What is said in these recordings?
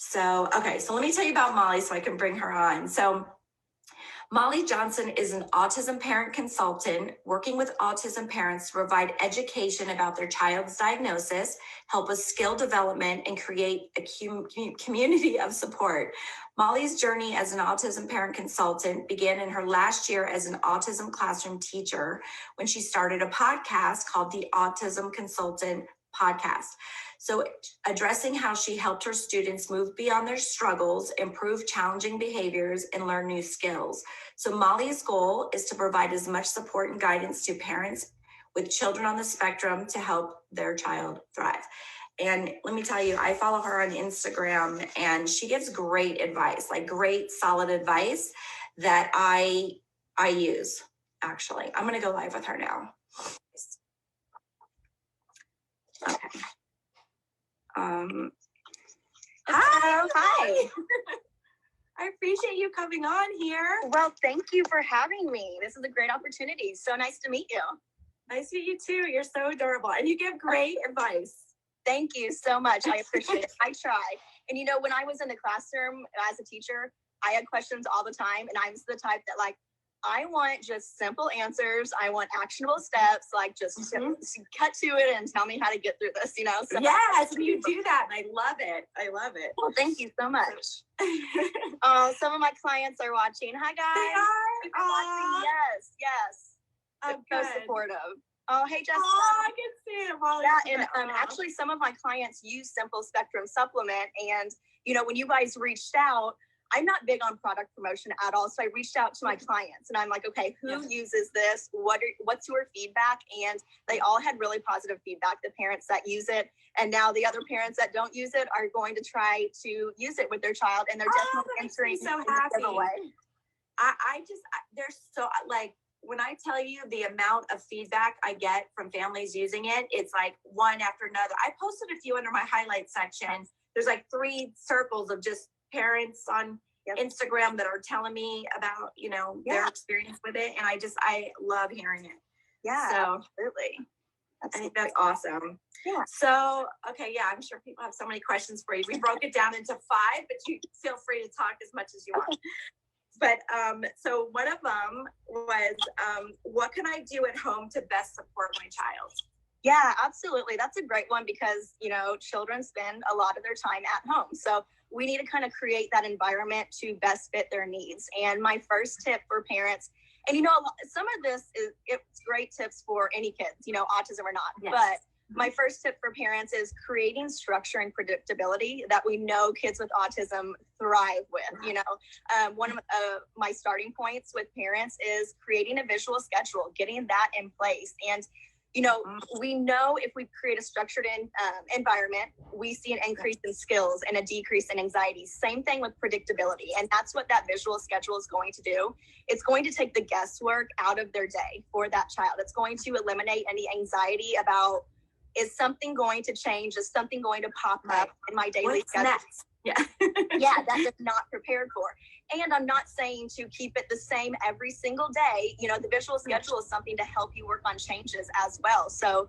So, okay, so let me tell you about Molly so I can bring her on. So, Molly Johnson is an autism parent consultant working with autism parents to provide education about their child's diagnosis, help with skill development, and create a community of support. Molly's journey as an autism parent consultant began in her last year as an autism classroom teacher when she started a podcast called the Autism Consultant Podcast. So, addressing how she helped her students move beyond their struggles, improve challenging behaviors, and learn new skills. So, Molly's goal is to provide as much support and guidance to parents with children on the spectrum to help their child thrive. And let me tell you, I follow her on Instagram and she gives great advice, like great solid advice that I use. Actually, I'm going to go live with her now. Okay. Hi. I appreciate you coming on here. Well, thank you for having me. This is a great opportunity. So nice to meet you. Nice to meet you too. You're so adorable. And you give great advice. Thank you so much. I appreciate it. I try. And you know, when I was in the classroom as a teacher, I had questions all the time. And I was the type that I want just simple answers. I want actionable steps, just cut to it and tell me how to get through this, So yes, you do that. And I love it. I love it. Well, thank you so much. Some of my clients are watching. Hi, guys. They are? Watching. Yes. Oh, so supportive. Oh, hey, Jessica. Oh, I can see it. Molly. Yeah, and actually some of my clients use Simple Spectrum Supplement. And, when you guys reached out, I'm not big on product promotion at all. So I reached out to my clients and I'm like, okay, who uses this? What's your feedback? And they all had really positive feedback, the parents that use it. And now the other parents that don't use it are going to try to use it with their child. And they're definitely entering so happy. They're so when I tell you the amount of feedback I get from families using it, it's like one after another. I posted a few under my highlight section. There's 3 circles of just parents on Instagram that are telling me about, their experience with it. And I love hearing it. Yeah, so, absolutely. I think that's awesome. Yeah. So, okay. Yeah. I'm sure people have so many questions for you. We broke it down into 5, but you feel free to talk as much as you want. But, so one of them was, what can I do at home to best support my child? Yeah, absolutely. That's a great one because, children spend a lot of their time at home. So we need to kind of create that environment to best fit their needs. And my first tip for parents, and some of this it's great tips for any kids, autism or not. Yes. But my first tip for parents is creating structure and predictability that we know kids with autism thrive with. One of my starting points with parents is creating a visual schedule, getting that in place. And we know if we create a structured environment, we see an increase in skills and a decrease in anxiety. Same thing with predictability. And that's what that visual schedule is going to do. It's going to take the guesswork out of their day for that child. It's going to eliminate any anxiety about, is something going to change? Is something going to pop up in my daily schedule? Next? Yeah. Yeah, that they're not prepared for. And I'm not saying to keep it the same every single day. The visual schedule is something to help you work on changes as well. So,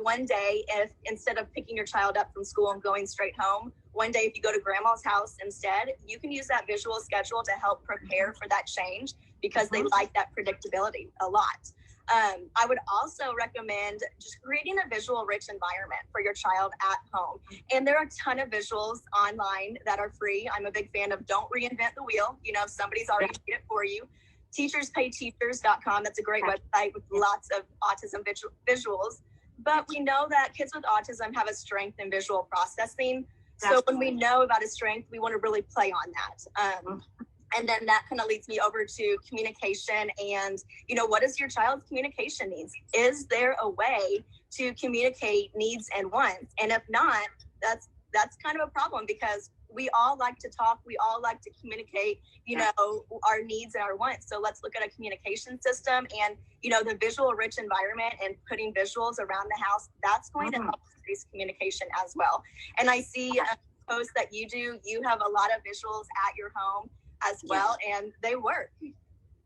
one day, if instead of picking your child up from school and going straight home, one day if you go to grandma's house instead, you can use that visual schedule to help prepare for that change because they like that predictability a lot. I would also recommend just creating a visual rich environment for your child at home. And there are a ton of visuals online that are free. I'm a big fan of don't reinvent the wheel. Somebody's already made it for you. Teacherspayteachers.com. That's a great website with lots of autism visuals. But we know that kids with autism have a strength in visual processing. So when we know about a strength, we want to really play on that. And then that kind of leads me over to communication and, what is your child's communication needs? Is there a way to communicate needs and wants? And if not, that's kind of a problem because we all like to talk. We all like to communicate, our needs and our wants. So let's look at a communication system and, the visual rich environment and putting visuals around the house, that's going to help increase communication as well. And I see posts that you have a lot of visuals at your home as well, and they work.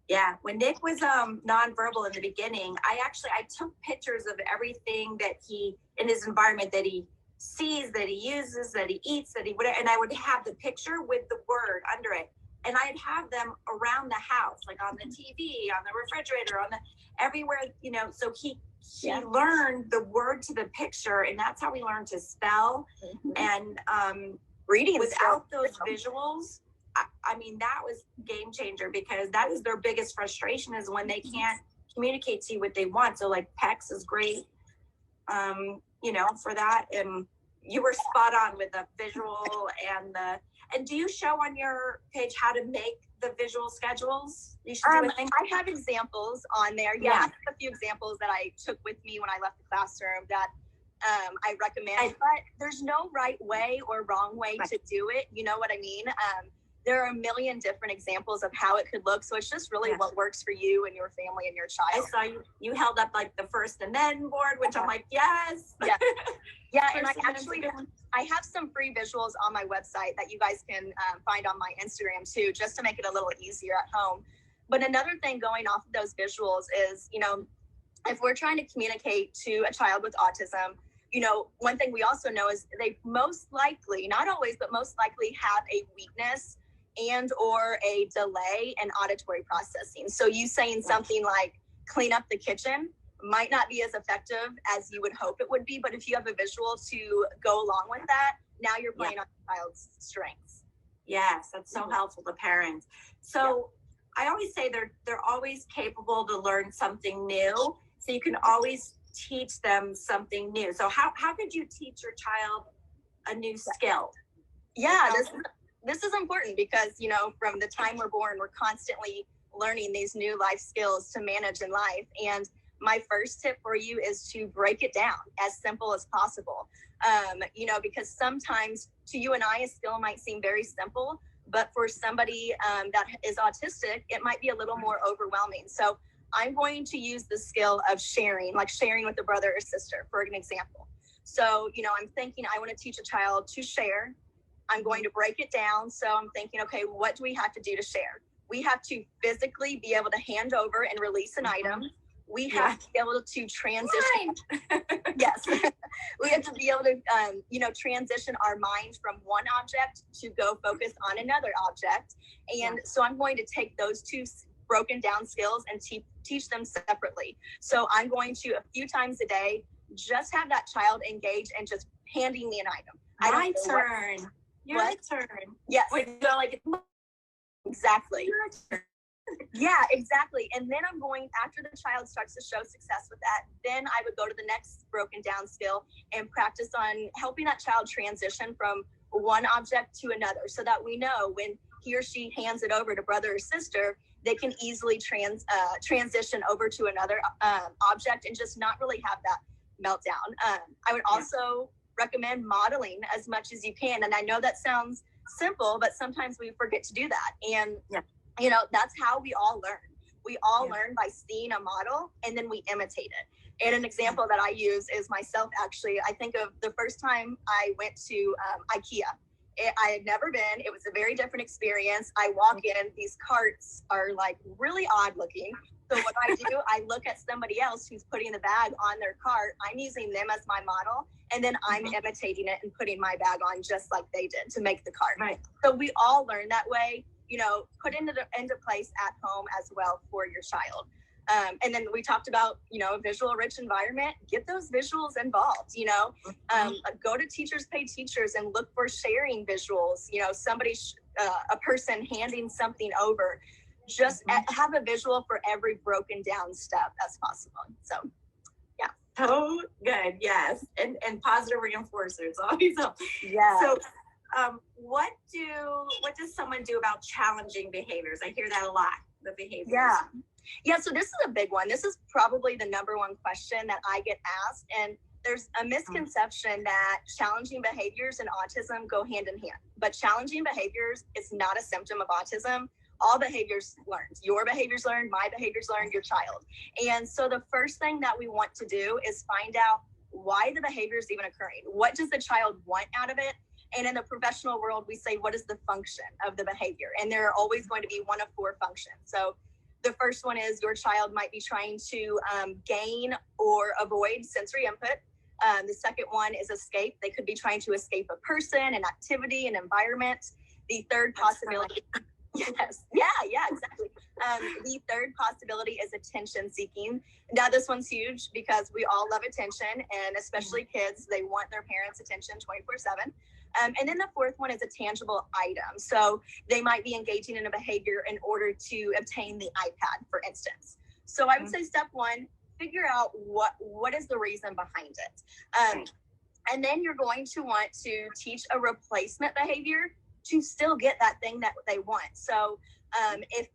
Yeah, when Nick was nonverbal in the beginning, I took pictures of everything that he in his environment that he sees, that he uses, that he eats, that he whatever, and I would have the picture with the word under it, and I'd have them around the house, like on the TV, on the refrigerator, on the everywhere, so he learned the word to the picture, and that's how we learned to spell. And reading without those visuals, I mean, that was game changer, because that is their biggest frustration, is when they can't communicate to you what they want. So like PEX is great, for that. And you were spot on with the visual and do you show on your page how to make the visual schedules? You should do I have examples on there. Yeah, I have a few examples that I took with me when I left the classroom that I recommend, but there's no right way or wrong way to do it. You know what I mean? There are a million different examples of how it could look. So it's just really what works for you and your family and your child. I saw you held up like the first and then board, which I'm like, yes. Yeah, and I have some free visuals on my website that you guys can find on my Instagram too, just to make it a little easier at home. But another thing going off of those visuals is, if we're trying to communicate to a child with autism, one thing we also know is they most likely, not always, but most likely have a weakness and or a delay in auditory processing. So you saying something like clean up the kitchen might not be as effective as you would hope it would be, but if you have a visual to go along with that, now you're playing on the child's strengths. Yes, that's so helpful to parents. So I always say they're always capable to learn something new. So you can always teach them something new. So how could you teach your child a new skill? Yeah, this is important because, from the time we're born, we're constantly learning these new life skills to manage in life. And my first tip for you is to break it down as simple as possible. Because sometimes to you and I, a skill might seem very simple, but for somebody that is autistic, it might be a little more overwhelming. So I'm going to use the skill of sharing, like sharing with a brother or sister, for an example. So, I'm thinking I want to teach a child to share. I'm going to break it down. So I'm thinking, okay, what do we have to do to share? We have to physically be able to hand over and release an item. We have to be able to transition. Yes. We have to be able to, transition our mind from one object to go focus on another object. And so I'm going to take those two broken down skills and teach them separately. So I'm going to, a few times a day, just have that child engage and just handing me an item. My turn. Your turn. Yes. Wait, go like exactly. Yeah, exactly. And then I'm going, after the child starts to show success with that, then I would go to the next broken down skill and practice on helping that child transition from one object to another, so that we know when he or she hands it over to brother or sister, they can easily transition over to another object and just not really have that meltdown. I would also recommend modeling as much as you can. And I know that sounds simple, but sometimes we forget to do that. And, that's how we all learn. We all learn by seeing a model and then we imitate it. And an example that I use is myself, actually. I think of the first time I went to IKEA. I had never been. It was a very different experience. I walk in, these carts are like really odd looking. So what I do, I look at somebody else who's putting the bag on their cart. I'm using them as my model, and then I'm imitating it and putting my bag on just like they did to make the cart. Right. So we all learn that way, put into place at home as well for your child. And then we talked about, a visual rich environment, get those visuals involved, go to Teachers Pay Teachers and look for sharing visuals, a person handing something over, just have a visual for every broken down step as possible. So, yeah. So good. Yes. And positive reinforcers always help. Yeah. So, what does someone do about challenging behaviors? I hear that a lot, the behaviors. Yeah, so this is a big one. This is probably the number one question that I get asked. And there's a misconception that challenging behaviors and autism go hand in hand. But challenging behaviors is not a symptom of autism. All behaviors learned. Your behaviors learned, my behaviors learned, your child. And so the first thing that we want to do is find out why the behavior is even occurring. What does the child want out of it? And in the professional world, we say, what is the function of the behavior? And there are always going to be one of four functions. So the first one is your child might be trying to gain or avoid sensory input. The second one is escape. They could be trying to escape a person, an activity, an environment. The third possibility, yes, yeah, exactly. The third possibility is attention seeking. Now, this one's huge because we all love attention, and especially kids, they want their parents' attention 24/7. And then the fourth one is a tangible item. So they might be engaging in a behavior in order to obtain the iPad, for instance. So I would say step one, figure out what is the reason behind it. And then you're going to want to teach a replacement behavior to still get that thing that they want. So if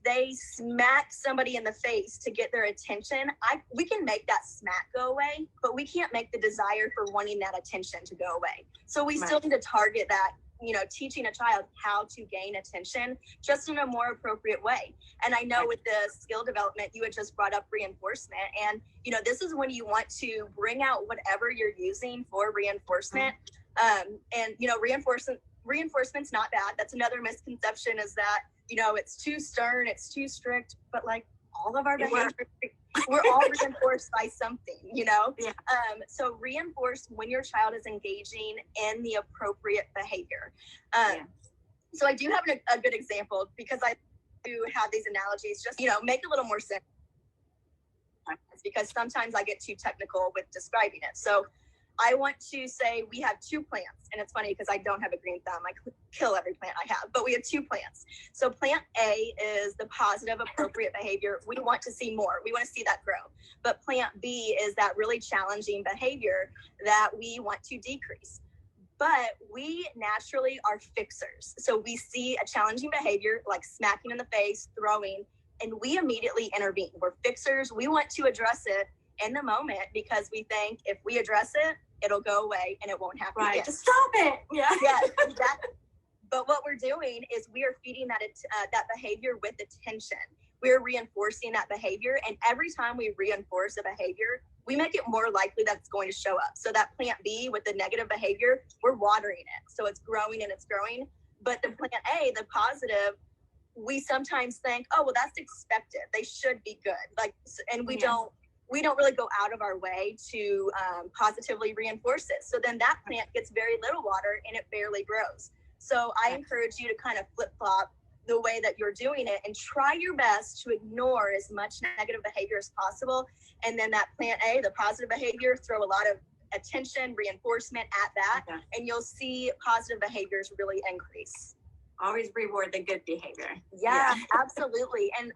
they smack somebody in the face to get their attention, we can make that smack go away, but we can't make the desire for wanting that attention to go away. So we still need to target that, teaching a child how to gain attention just in a more appropriate way. And I know with the skill development, you had just brought up reinforcement. And, this is when you want to bring out whatever you're using for reinforcement. And, reinforcement's not bad. That's another misconception, is that, it's too stern, it's too strict, but like all of our behaviors, we're all reinforced by something, So reinforce when your child is engaging in the appropriate behavior. So I do have a good example, because I do have these analogies, just, make a little more sense, because sometimes I get too technical with describing it. So I want to say we have 2 plants, and it's funny because I don't have a green thumb. I kill every plant I have, but we have 2 plants. So plant A is the positive, appropriate behavior. We want to see more. We want to see that grow. But plant B is that really challenging behavior that we want to decrease. But we naturally are fixers. So we see a challenging behavior like smacking in the face, throwing, and we immediately intervene. We're fixers. We want to address it in the moment, because we think if we address it, it'll go away and it won't happen again. Just stop it. Yeah, exactly. But what we're doing is we are feeding that behavior with attention. We're reinforcing that behavior, and every time we reinforce a behavior, we make it more likely that it's going to show up. So that plant B with the negative behavior, we're watering it, so it's growing and it's growing. But the plant A, the positive, we sometimes think, oh, well, that's expected. They should be good. And we don't really go out of our way to positively reinforce it. So then that plant gets very little water and it barely grows. So I encourage you to kind of flip-flop the way that you're doing it and try your best to ignore as much negative behavior as possible. And then that plant A, the positive behavior, throw a lot of attention, reinforcement at that, and you'll see positive behaviors really increase. Always reward the good behavior. Yeah. Absolutely. And,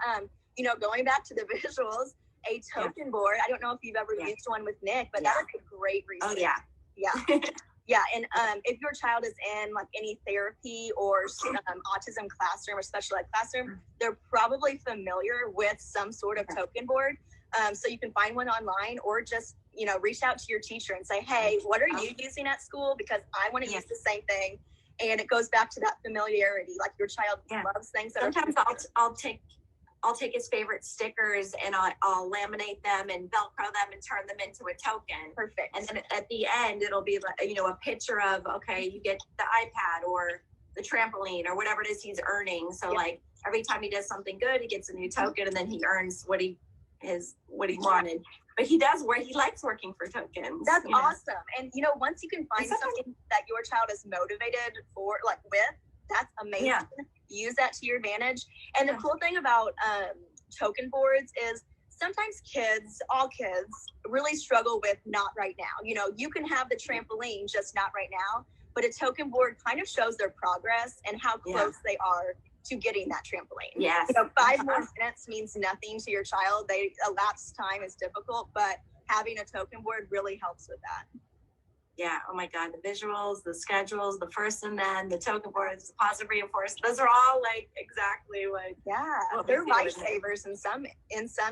going back to the visuals, a token board. I don't know if you've ever used one with Nick, but that is a great resource. Oh, yeah. Yeah. And if your child is in like any therapy or autism classroom or special ed classroom, they're probably familiar with some sort of token board. So you can find one online, or just, reach out to your teacher and say, hey, what are you using at school? Because I want to use the same thing. And it goes back to that familiarity. Like your child loves things that sometimes I'll take his favorite stickers and I'll laminate them and Velcro them and turn them into a token. Perfect. And then at the end, it'll be like, a picture of, okay, you get the iPad or the trampoline or whatever it is he's earning. So like every time he does something good, he gets a new token, and then he earns what he wanted. But he likes working for tokens. That's awesome. And once you can find something that your child is motivated for, like with, that's amazing. Use that to your advantage. And the cool thing about token boards is sometimes all kids really struggle with not right now. You can have the trampoline, just not right now, but a token board kind of shows their progress and how close they are to getting that trampoline. Yes. 5 more minutes means nothing to your child. Elapsed time is difficult, but having a token board really helps with that. Yeah. Oh my God. The visuals, the schedules, the first and then, the token boards, the positive reinforcement. Those are all like exactly what. Yeah. They're lifesavers in some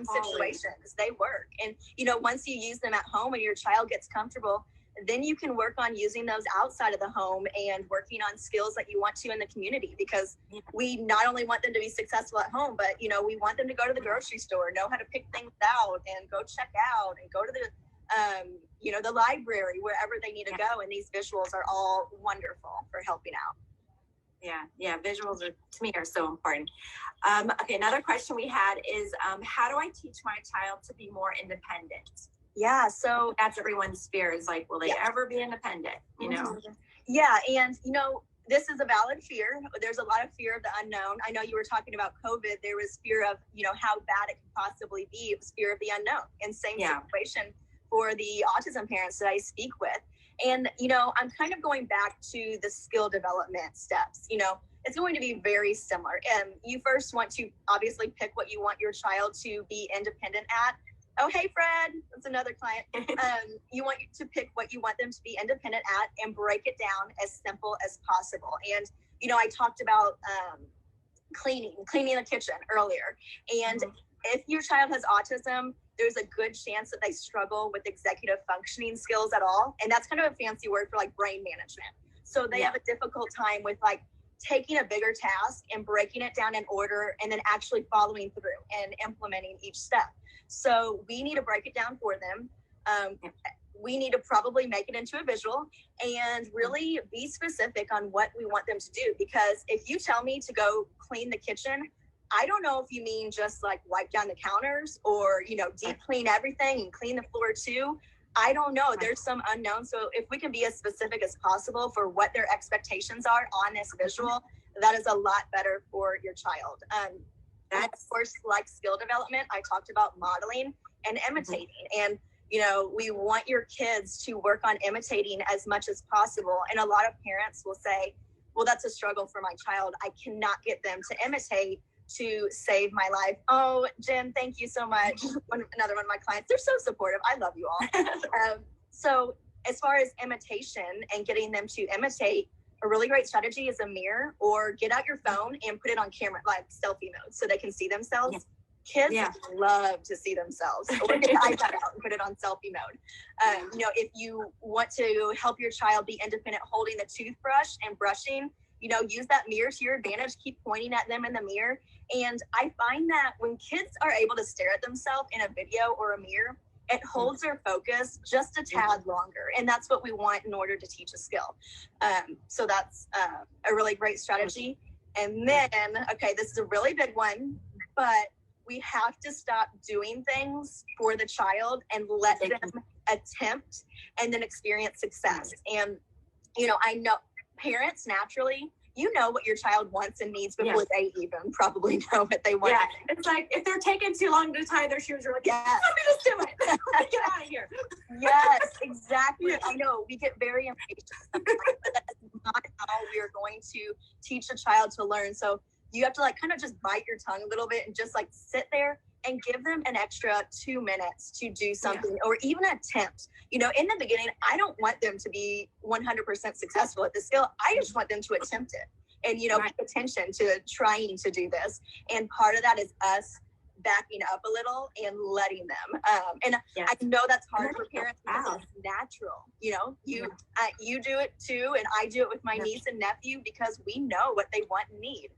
situations. They work. And, once you use them at home and your child gets comfortable, then you can work on using those outside of the home and working on skills that you want to in the community, because we not only want them to be successful at home, but, we want them to go to the grocery store, know how to pick things out and go check out and go to the the library, wherever they need to go. And these visuals are all wonderful for helping out. Yeah. Visuals to me are so important. Okay. Another question we had is, how do I teach my child to be more independent? Yeah. So That's everyone's fear is like, will they ever be independent? You know? Yeah. And, this is a valid fear. There's a lot of fear of the unknown. I know you were talking about COVID. There was fear of, how bad it could possibly be. It was fear of the unknown. And same situation for the autism parents that I speak with. And, I'm kind of going back to the skill development steps. It's going to be very similar. You first want to obviously pick what you want your child to be independent at. Oh, hey, Fred, that's another client. You want to pick what you want them to be independent at and break it down as simple as possible. And, I talked about cleaning the kitchen earlier. And if your child has autism, there's a good chance that they struggle with executive functioning skills at all. And that's kind of a fancy word for like brain management. So they have a difficult time with like taking a bigger task and breaking it down in order and then actually following through and implementing each step. So we need to break it down for them. We need to probably make it into a visual and really be specific on what we want them to do. Because if you tell me to go clean the kitchen, I don't know if you mean just like wipe down the counters or, deep clean everything and clean the floor too. I don't know. There's some unknown. So if we can be as specific as possible for what their expectations are on this visual, that is a lot better for your child. And of course, like skill development, I talked about modeling and imitating. And, we want your kids to work on imitating as much as possible. And a lot of parents will say, well, that's a struggle for my child. I cannot get them to imitate to save my life. Oh, Jen, thank you so much. Another one of my clients, they're so supportive. I love you all. So as far as imitation and getting them to imitate, a really great strategy is a mirror or get out your phone and put it on camera, like selfie mode, so they can see themselves. Kids love to see themselves. Or get the iPad out and put it on selfie mode. If you want to help your child be independent holding the toothbrush and brushing, use that mirror to your advantage. Keep pointing at them in the mirror. And I find that when kids are able to stare at themselves in a video or a mirror, it holds their focus just a tad longer. And that's what we want in order to teach a skill. So that's a really great strategy. And then, okay, this is a really big one, but we have to stop doing things for the child and let them attempt and then experience success. And, I know parents naturally, what your child wants and needs before they even probably know what they want. Yeah, it's like if they're taking too long to tie their shoes, you're like, let me just do it. Get out of here. Yes, exactly. I know we get very impatient sometimes, but that's not how we are going to teach a child to learn. So you have to like kind of just bite your tongue a little bit and just like sit there and give them an extra 2 minutes to do something or even attempt. In the beginning, I don't want them to be 100% successful at the skill. I just want them to attempt it and, pay attention to trying to do this. And part of that is us backing up a little and letting them. And I know that's hard for parents because it's natural. You do it too. And I do it with my niece and nephew because we know what they want and need.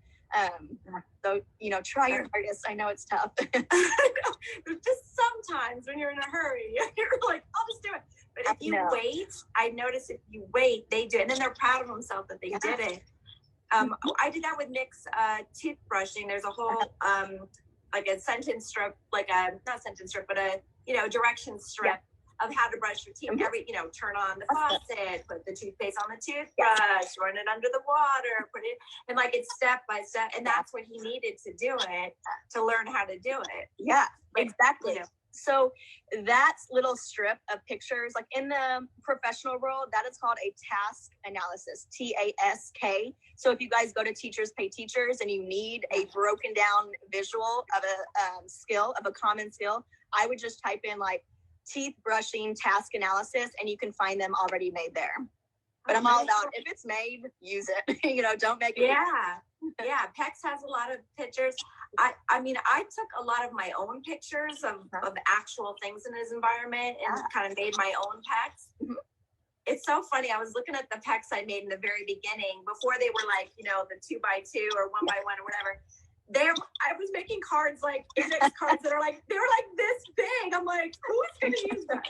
So, try your hardest. I know it's tough. Just sometimes when you're in a hurry, you're like, I'll just do it. But if you wait, I notice if you wait, they do. And then they're proud of themselves that they did it. I did that with Nick's toothbrushing. There's a whole, like a sentence strip, like a, not sentence strip, but a, direction strip of how to brush your teeth. Turn on the faucet, put the toothpaste on the toothbrush, run it under the water, put it, and like it's step by step. And that's what he needed to do it, to learn how to do it. Yeah, exactly. So that little strip of pictures, like in the professional world, that is called a task analysis, TASK. So if you guys go to Teachers Pay Teachers and you need a broken down visual of a skill, of a common skill, I would just type in like teeth brushing task analysis and you can find them already made there. But I'm all about, if it's made, use it. Don't make it. Yeah. PEX has a lot of pictures. I mean, I took a lot of my own pictures of actual things in his environment and kind of made my own PEX. It's so funny. I was looking at the PEX I made in the very beginning before they were like, the 2x2 or 1x1 or whatever. I was making cards like index cards that are like, they were like this big. I'm like, who's going to use that?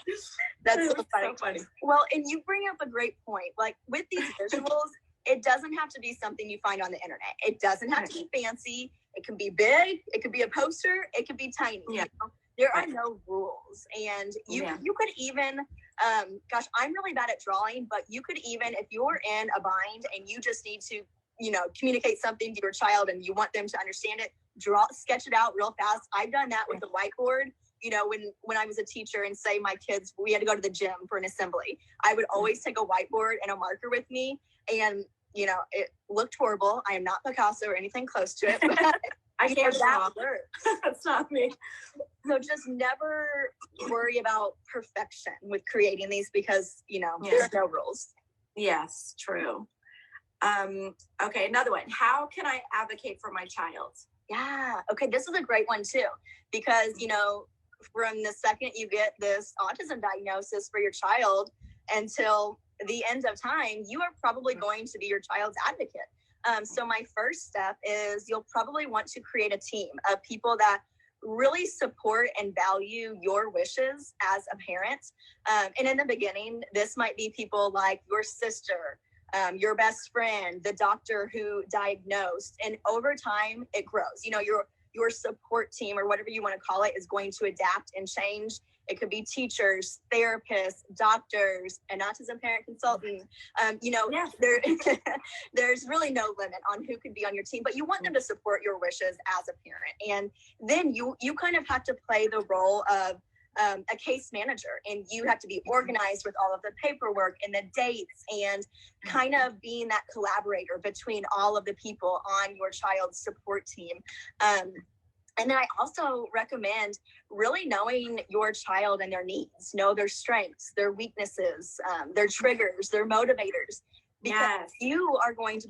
That's so funny. Well, and you bring up a great point. Like with these visuals, it doesn't have to be something you find on the internet. It doesn't have to be fancy. It can be big. It could be a poster. It could be tiny. There are no rules, and you Yeah. you could even gosh, I'm really bad at drawing, but you could even, if you're in a bind and you just need to, communicate something to your child and you want them to understand it, sketch it out real fast. I've done that with the whiteboard. When I was a teacher and say my kids, we had to go to the gym for an assembly, I would always take a whiteboard and a marker with me, and it looked horrible. I am not Picasso or anything close to it, but I can't that draw. works. That's not me. So just never worry about perfection with creating these, because there are no rules. Yes, true. Okay, another one. How can I advocate for my child? Yeah. Okay, this is a great one too, because from the second you get this autism diagnosis for your child until the end of time, you are probably going to be your child's advocate. So my first step is you'll probably want to create a team of people that really support and value your wishes as a parent. And in the beginning, this might be people like your sister, your best friend, the doctor who diagnosed. And over time, it grows. Your support team, or whatever you want to call it, is going to adapt and change. It could be teachers, therapists, doctors, an autism parent consultant. There's really no limit on who could be on your team, but you want them to support your wishes as a parent. And then you kind of have to play the role of a case manager, and you have to be organized with all of the paperwork and the dates, and kind of being that collaborator between all of the people on your child's support team. And then I also recommend really knowing your child and their needs, know their strengths, their weaknesses, their triggers, their motivators, because you are going to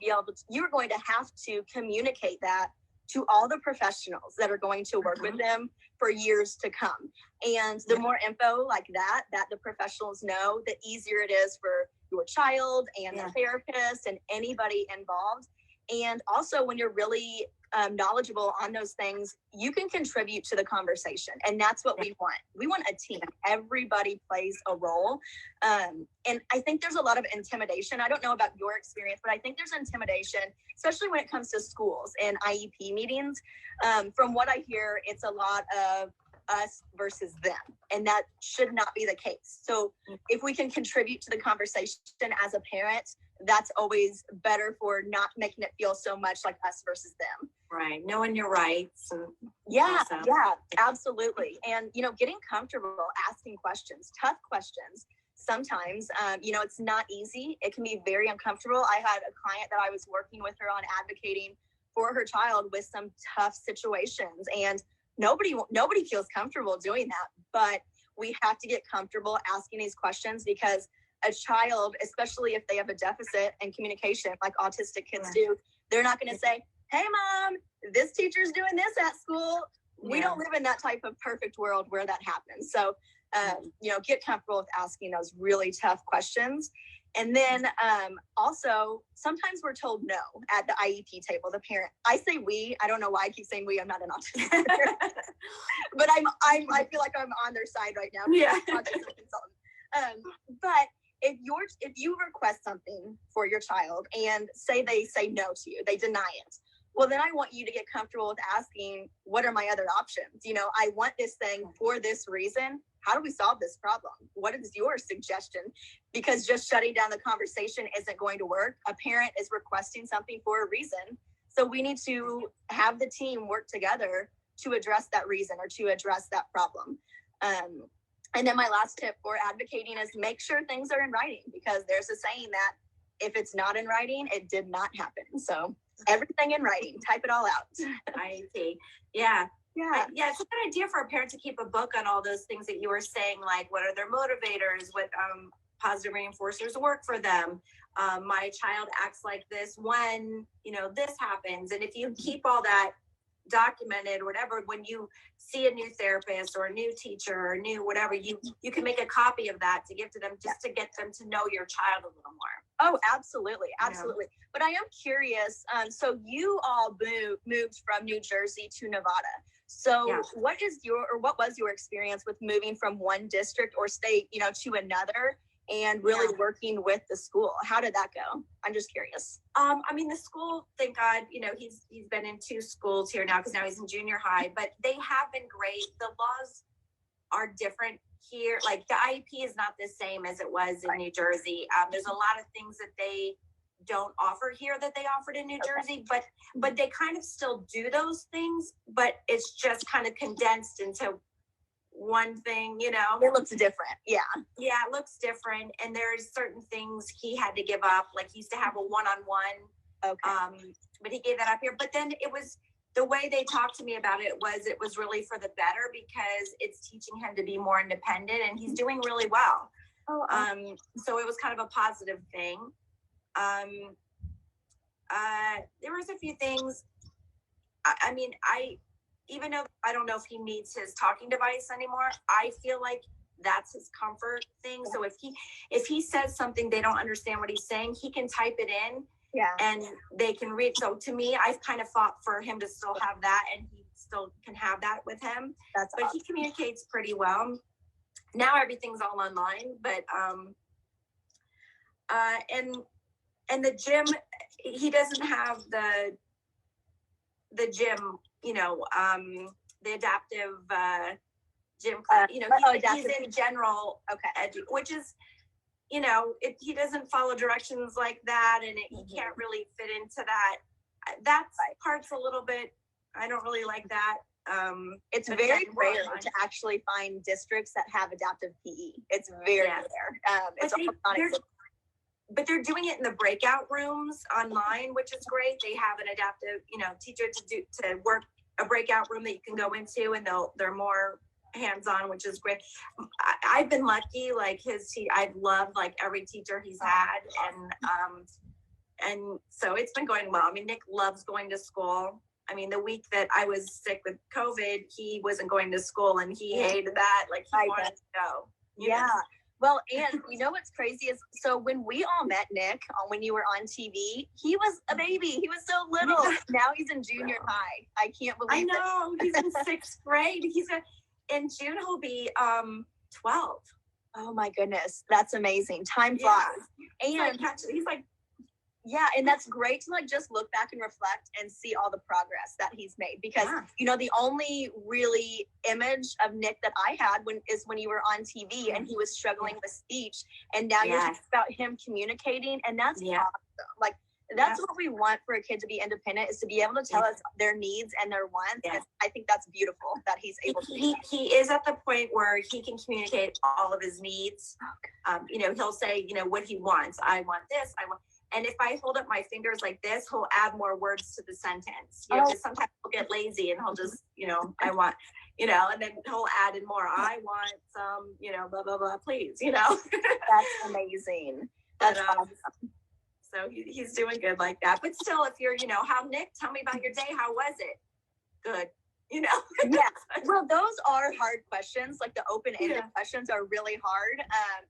have to communicate that to all the professionals that are going to work with them for years to come. And the more info like that the professionals know, the easier it is for your child and the therapist and anybody involved. And also, when you're really knowledgeable on those things, you can contribute to the conversation. And that's what we want. We want a team. Everybody plays a role. And I think there's a lot of intimidation. I don't know about your experience, but I think there's intimidation, especially when it comes to schools and IEP meetings. From what I hear, it's a lot of us versus them, and that should not be the case. So if we can contribute to the conversation as a parent, that's always better for not making it feel so much like us versus them. Right. Knowing your rights. Yeah, absolutely. And, getting comfortable asking questions, tough questions. Sometimes, it's not easy. It can be very uncomfortable. I had a client that I was working with her on advocating for her child with some tough situations, and nobody feels comfortable doing that, but we have to get comfortable asking these questions, because a child, especially if they have a deficit in communication like autistic kids do, they're not going to say, "Hey mom, this teacher's doing this at school." We don't live in that type of perfect world where that happens. So get comfortable with asking those really tough questions. And then also, sometimes we're told no at the IEP table, the parent. I say we. I don't know why I keep saying we. I'm not an autistic parent. But I feel like I'm on their side right now. Yeah. Autism consultant. But if you request something for your child and say they say no to you, they deny it, well, then I want you to get comfortable with asking, what are my other options? I want this thing for this reason. How do we solve this problem? What is your suggestion? Because just shutting down the conversation isn't going to work. A parent is requesting something for a reason. So we need to have the team work together to address that reason or to address that problem. And then my last tip for advocating is make sure things are in writing, because there's a saying that if it's not in writing, it did not happen. So everything in writing, type it all out. I see. Yeah. It's a good idea for a parent to keep a book on all those things that you were saying, like what are their motivators, what positive reinforcers work for them. My child acts like this when, this happens. And if you keep all that documented or whatever, when you see a new therapist or a new teacher or new whatever, you can make a copy of that to give to them, just to get them to know your child a little more. Oh, absolutely. But I am curious, so you all moved from New Jersey to Nevada. So what was your experience with moving from one district or state to another and really working with the school? How did that go? I'm just curious. The school, thank God, he's been in 2 schools here now, because now he's in junior high, but they have been great. The laws are different here. Like the IEP is not the same as it was in New Jersey. There's a lot of things that they don't offer here that they offered in New Jersey, but they kind of still do those things, but it's just kind of condensed into one thing, you know. It looks different. Yeah, it looks different, and there's certain things he had to give up. Like he used to have a one-on-one, but he gave that up here. But then it was the way they talked to me about it was really for the better, because it's teaching him to be more independent, and he's doing really well. So it was kind of a positive thing. There was a few things. I mean, even though I don't know if he needs his talking device anymore, I feel like that's his comfort thing. So if he says something they don't understand what he's saying, he can type it in. Yeah. And they can read. So to me, I've kind of fought for him to still have that, and he still can have that with him. But awesome. He communicates pretty well. Now everything's all online, but and the gym, he doesn't have the gym, you know, the adaptive gym class. You know, he's in general, which is, you know, he doesn't follow directions like that, and he can't really fit into that. That part's a little bit, I don't really like that. It's very rare to actually find districts that have adaptive PE. It's very rare. But they're doing it in the breakout rooms online, which is great. They have an adaptive, you know, teacher to work a breakout room that you can go into, and they're more hands-on, which is great. I've been lucky, like I've loved like every teacher he's had, and so it's been going well. I mean, Nick loves going to school. I mean, the week that I was sick with COVID, he wasn't going to school, and he hated that. Like he wanted to go. Yeah. Well, and you know what's crazy is, so when we all met Nick, when you were on TV, he was a baby. He was so little. Now he's in junior high. I can't believe it. I know. He's in 6th grade. In June, he'll be 12. Oh my goodness. That's amazing. Time flies. Yeah. And he's like, yeah, and that's great to like just look back and reflect and see all the progress that he's made, because you know, the only really image of Nick that I had is when you were on TV and he was struggling with speech, and now you're talking about him communicating, and that's awesome. Like that's what we want for a kid to be independent, is to be able to tell us their needs and their wants. And I think that's beautiful that he's able to. He is at the point where he can communicate all of his needs. You know, he'll say, you know, what he wants. I want this. I want. And if I hold up my fingers like this, he'll add more words to the sentence. You know, because sometimes he'll get lazy and he'll just, you know, I want, you know, and then he'll add in more. I want some, you know, blah, blah, blah, please, you know. That's amazing. That's awesome. So he's doing good like that. But still, if you're, you know, Nick, tell me about your day. How was it? Good. You know? Yeah. Well, those are hard questions. Like the open-ended questions are really hard.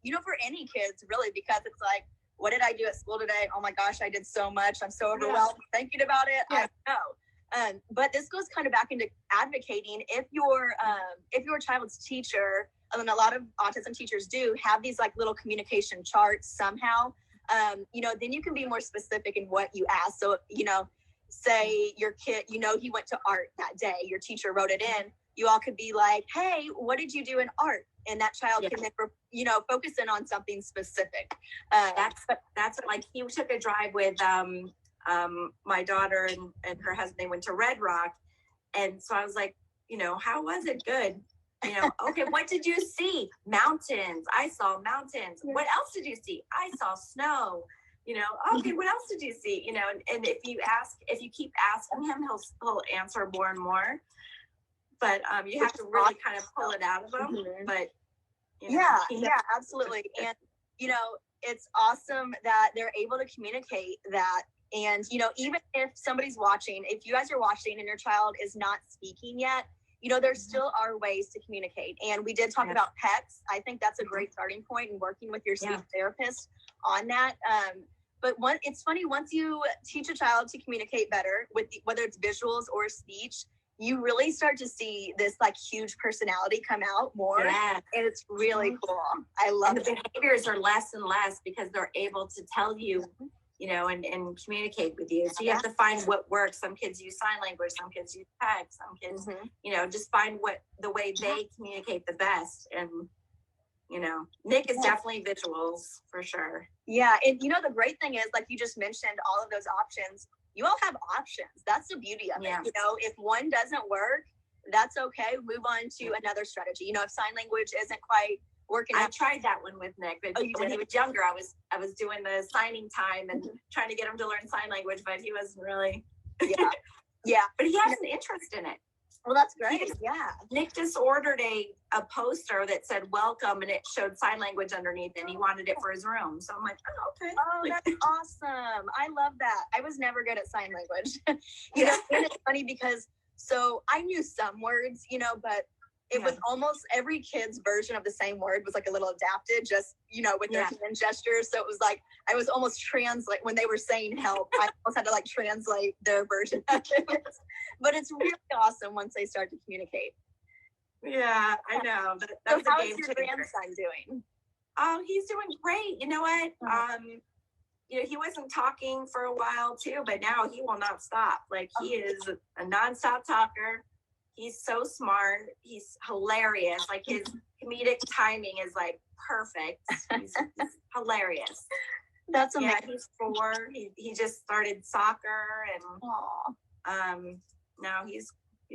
You know, for any kids, really, because it's like, what did I do at school today? Oh my gosh, I did so much. I'm so overwhelmed thinking about it. I know. But this goes kind of back into advocating. If your child's teacher, and a lot of autism teachers do have these like little communication charts somehow, you know, then you can be more specific in what you ask. So, you know, say your kid, you know, he went to art that day, your teacher wrote it in. You all could be like, hey, what did you do in art? And that child can then, you know, focus in on something specific. That's like he took a drive with my daughter and her husband. They went to Red Rock, and so I was like, you know, how was it? Good. You know, okay. What did you see? Mountains. I saw mountains. What else did you see? I saw snow. You know, okay. What else did you see? You know, and if you keep asking him, he'll answer more and more. But you have to really kind of pull it out of them. But you know, absolutely. And you know, it's awesome that they're able to communicate that. And you know, even if somebody's watching, if you guys are watching and your child is not speaking yet, you know, there still are ways to communicate. And we did talk about PECs. I think that's a great starting point in working with your speech therapist on that. But it's funny, once you teach a child to communicate better with whether it's visuals or speech, you really start to see this like huge personality come out more. And it's really cool. I love it. The behaviors are less and less because they're able to tell you and communicate with you. So you have to find what works. Some kids use sign language, some kids use text, some kids, just find what the way they communicate the best. And, Nick is definitely visuals for sure. Yeah. And the great thing is, like you just mentioned, all of those options, you all have options. That's the beauty of it. If one doesn't work, that's okay. Move on to another strategy. If sign language isn't quite working. I tried that one with Nick, but when he was younger, I was doing the signing time and trying to get him to learn sign language, but he wasn't really. Yeah. But he has an interest in it. Well, that's great. Nick just ordered a poster that said welcome, and it showed sign language underneath, and he wanted it for his room. So I'm like, oh, okay. Oh, that's awesome. I love that. I was never good at sign language. And it's funny because so I knew some words, but it was almost every kid's version of the same word was like a little adapted, just, with their hand gestures. So it was like, I was almost when they were saying help, I almost had to like translate their version of it. But it's really awesome once they start to communicate. Yeah, I know. So how is your grandson doing? Oh, he's doing great. You know what? He wasn't talking for a while too, but now he will not stop. Like he is a nonstop talker. He's so smart. He's hilarious. Like his comedic timing is like perfect. He's hilarious. That's amazing. Yeah, he's 4. He just started soccer, and now he's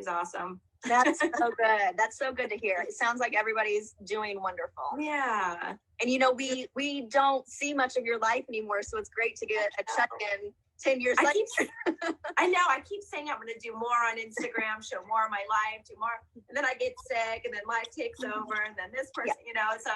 awesome. That's so good. That's so good to hear. It sounds like everybody's doing wonderful. Yeah. And we don't see much of your life anymore, so it's great to get a check-in 10 years later. I know. I keep saying I'm going to do more on Instagram, show more of my life, do more. And then I get sick, and then life takes over, and then this person, so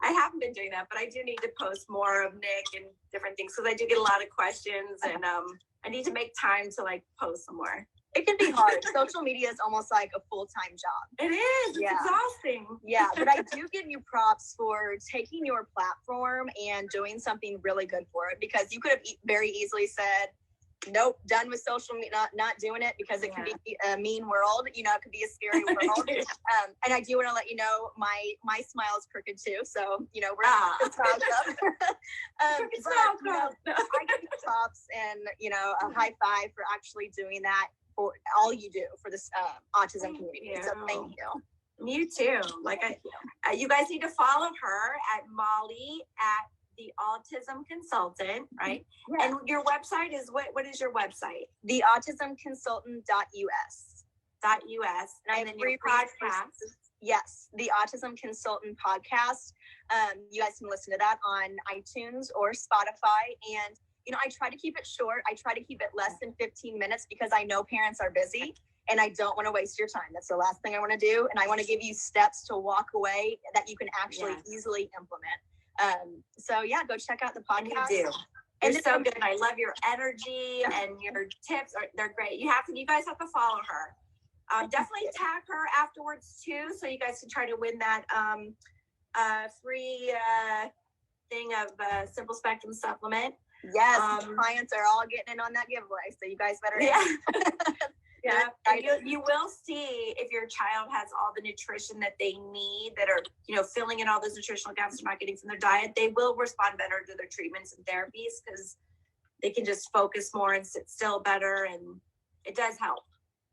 I haven't been doing that, but I do need to post more of Nick and different things because I do get a lot of questions, and I need to make time to like post some more. It can be hard. Social media is almost like a full-time job. It is. It's exhausting. Yeah, but I do give you props for taking your platform and doing something really good for it, because you could have very easily said, nope, done with social media, not doing it, because it can be a mean world. It could be a scary world. And I do want to let you know, my smile is crooked too. So, we're not smile club. I give you props and, a high five for actually doing that, for all you do for this autism community. So thank you. You too. You guys need to follow her at Molly at the Autism Consultant, right? Yeah. And your website is what is your website? theautismconsultant.us. And then your podcast. Yes, the Autism Consultant podcast. You guys can listen to that on iTunes or Spotify. And I try to keep it short. I try to keep it less than 15 minutes because I know parents are busy and I don't want to waste your time. That's the last thing I want to do. And I want to give you steps to walk away that you can actually easily implement. So go check out the podcast. And you do. You're so good. I love your energy and your tips. They're great. You guys have to follow her. Definitely tag her afterwards too, so you guys can try to win that free thing of Simple Spectrum supplement. Yes, clients are all getting in on that giveaway, so you guys better. Yeah. And you will see if your child has all the nutrition that they need, that are filling in all those nutritional gaps they're not getting from their diet. They will respond better to their treatments and therapies because they can just focus more and sit still better, and it does help.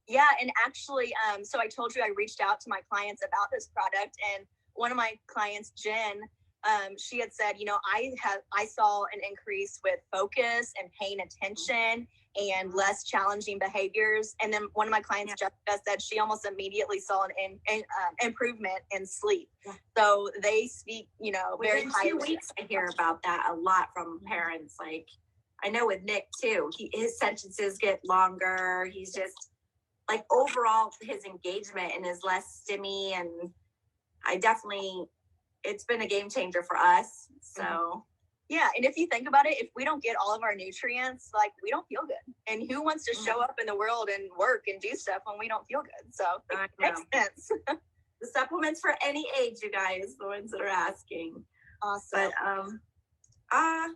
Yeah, and actually, so I told you I reached out to my clients about this product, and one of my clients, Jen, she had said, I saw an increase with focus and paying attention and less challenging behaviors. And then one of my clients, Jessica, said she almost immediately saw an improvement in sleep. So they speak, very highly. Within 2 weeks, I hear about that a lot from parents. Like, I know with Nick too, his sentences get longer. He's just like, overall, his engagement and is less stimmy. And it's been a game changer for us. So yeah. And if you think about it, if we don't get all of our nutrients, like, we don't feel good. And who wants to show up in the world and work and do stuff when we don't feel good? So it makes sense. The supplements for any age, you guys, the ones that are asking. Awesome. But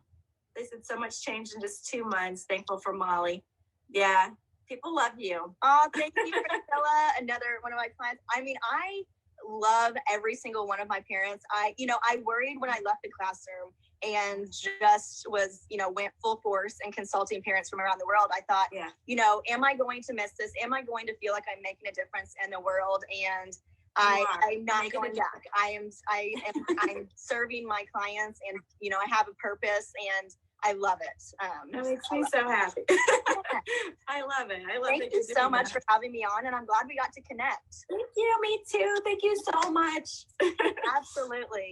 they said so much changed in just 2 months. Thankful for Molly. Yeah. People love you. Oh, thank you, Priscilla. Another one of my clients. I mean, I love every single one of my parents. I worried when I left the classroom and just was, went full force in consulting parents from around the world. I thought, am I going to miss this? Am I going to feel like I'm making a difference in the world? And I'm not going back. I'm serving my clients, and I have a purpose, and I love it. That makes me so happy. I love it. Thank you so much for having me on, and I'm glad we got to connect. Thank you. Me too. Thank you so much. Absolutely.